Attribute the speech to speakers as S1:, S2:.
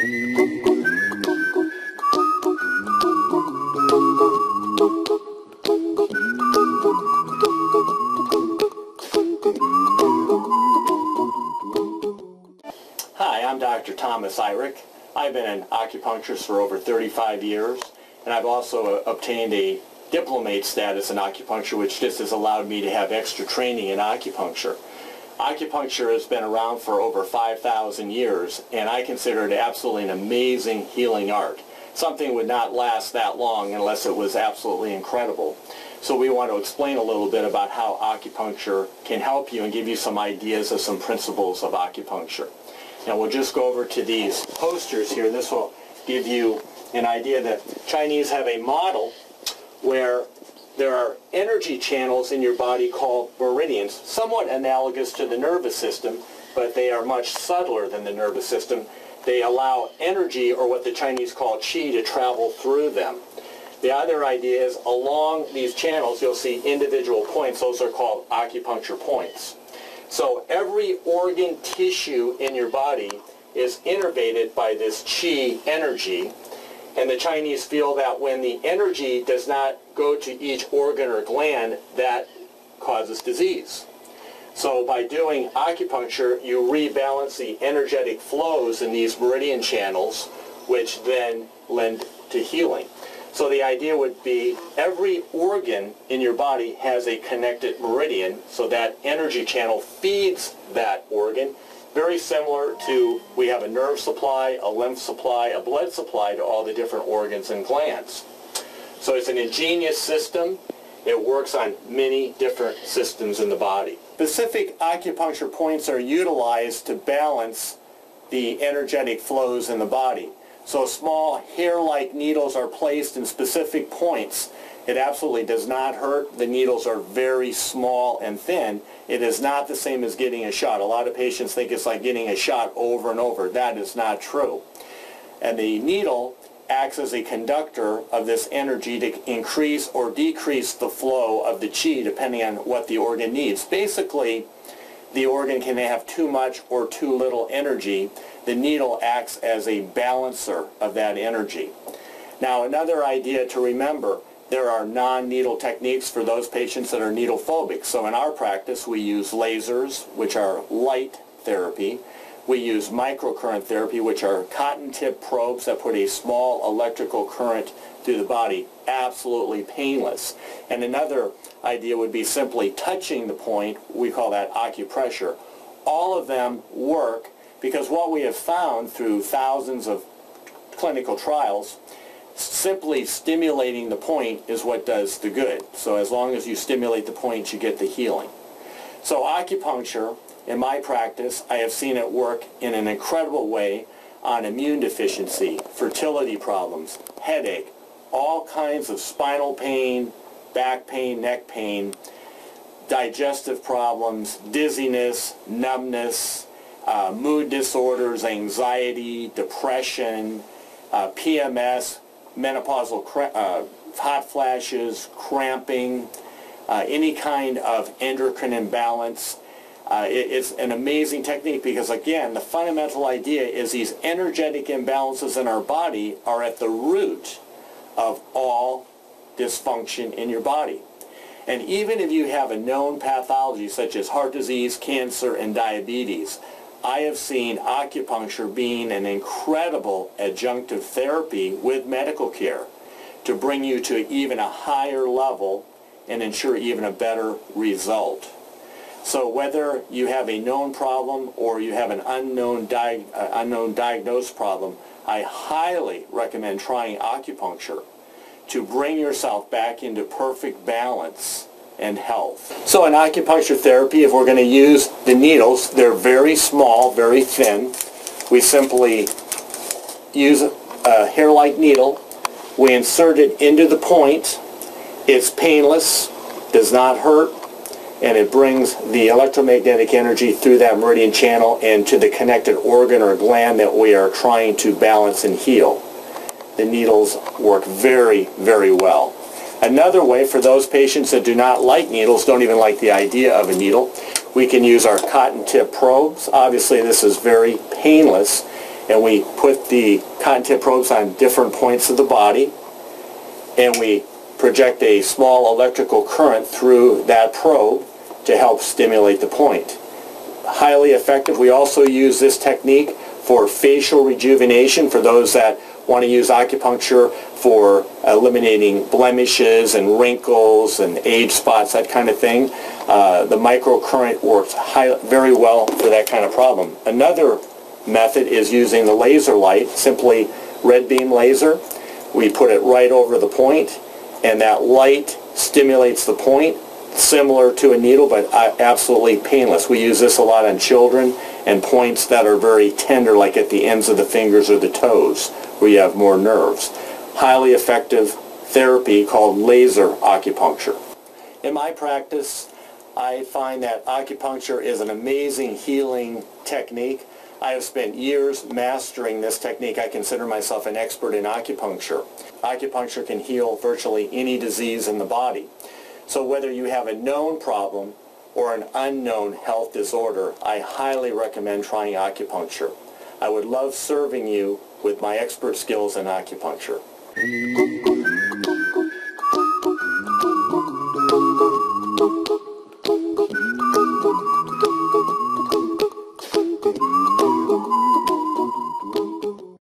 S1: Hi, I'm Dr. Thomas Eyrich. I've been an acupuncturist for over 35 years, and I've also obtained a diplomate status in acupuncture, which just has allowed me to have extra training in acupuncture. Acupuncture has been around for over 5,000 years, and I consider it absolutely an amazing healing art. Something would not last that long unless it was absolutely incredible. So we want to explain a little bit about how acupuncture can help you and give you some ideas of some principles of acupuncture. Now we'll just go over to these posters here. This will give you an idea that Chinese have a model where there are energy channels in your body called meridians, somewhat analogous to the nervous system, but they are much subtler than the nervous system. They allow energy, or what the Chinese call qi, to travel through them. The other idea is along these channels you'll see individual points. Those are called acupuncture points. So every organ tissue in your body is innervated by this qi energy, and the Chinese feel that when the energy does not go to each organ or gland, that causes disease. So by doing acupuncture, you rebalance the energetic flows in these meridian channels, which then lend to healing. So the idea would be every organ in your body has a connected meridian, so that energy channel feeds that organ. Very similar to, we have a nerve supply, a lymph supply, a blood supply to all the different organs and glands. So it's an ingenious system. It works on many different systems in the body. Specific acupuncture points are utilized to balance the energetic flows in the body. So small hair-like needles are placed in specific points. It absolutely does not hurt. The needles are very small and thin. It is not the same as getting a shot. A lot of patients think it's like getting a shot over and over. That is not true. And the needle acts as a conductor of this energy to increase or decrease the flow of the qi depending on what the organ needs. Basically, the organ can have too much or too little energy. The needle acts as a balancer of that energy. Now, another idea to remember, there are non-needle techniques for those patients that are needle phobic. So in our practice, we use lasers, which are light therapy. We use microcurrent therapy, which are cotton-tip probes that put a small electrical current through the body, absolutely painless. And another idea would be simply touching the point. We call that acupressure. All of them work because what we have found through thousands of clinical trials, simply stimulating the point is what does the good. So as long as you stimulate the point, you get the healing. So acupuncture, in my practice, I have seen it work in an incredible way on immune deficiency, fertility problems, headache, all kinds of spinal pain, back pain, neck pain, digestive problems, dizziness, numbness, mood disorders, anxiety, depression, PMS, menopausal hot flashes, cramping, any kind of endocrine imbalance. It's an amazing technique because, again, the fundamental idea is these energetic imbalances in our body are at the root of all dysfunction in your body. And even if you have a known pathology such as heart disease, cancer, and diabetes, I have seen acupuncture being an incredible adjunctive therapy with medical care to bring you to even a higher level and ensure even a better result. So whether you have a known problem or you have an unknown diagnosed problem, I highly recommend trying acupuncture to bring yourself back into perfect balance and health. So in acupuncture therapy, if we're going to use the needles, they're very small, very thin. We simply use a hair-like needle. We insert it into the point. It's painless, does not hurt, and it brings the electromagnetic energy through that meridian channel and to the connected organ or gland that we are trying to balance and heal. The needles work very, very well. Another way, for those patients that do not like needles, don't even like the idea of a needle, we can use our cotton tip probes. Obviously this is very painless, and we put the cotton tip probes on different points of the body, and we project a small electrical current through that probe to help stimulate the point. Highly effective. We also use this technique for facial rejuvenation for those that want to use acupuncture for eliminating blemishes and wrinkles and age spots, that kind of thing. The microcurrent works very well for that kind of problem. Another method is using the laser light, simply red beam laser. We put it right over the point, and that light stimulates the point, similar to a needle, but absolutely painless. We use this a lot on children and points that are very tender, like at the ends of the fingers or the toes, where you have more nerves. Highly effective therapy called laser acupuncture. In my practice, I find that acupuncture is an amazing healing technique. I have spent years mastering this technique. I consider myself an expert in acupuncture. Acupuncture can heal virtually any disease in the body. So whether you have a known problem or an unknown health disorder, I highly recommend trying acupuncture. I would love serving you with my expert skills in acupuncture.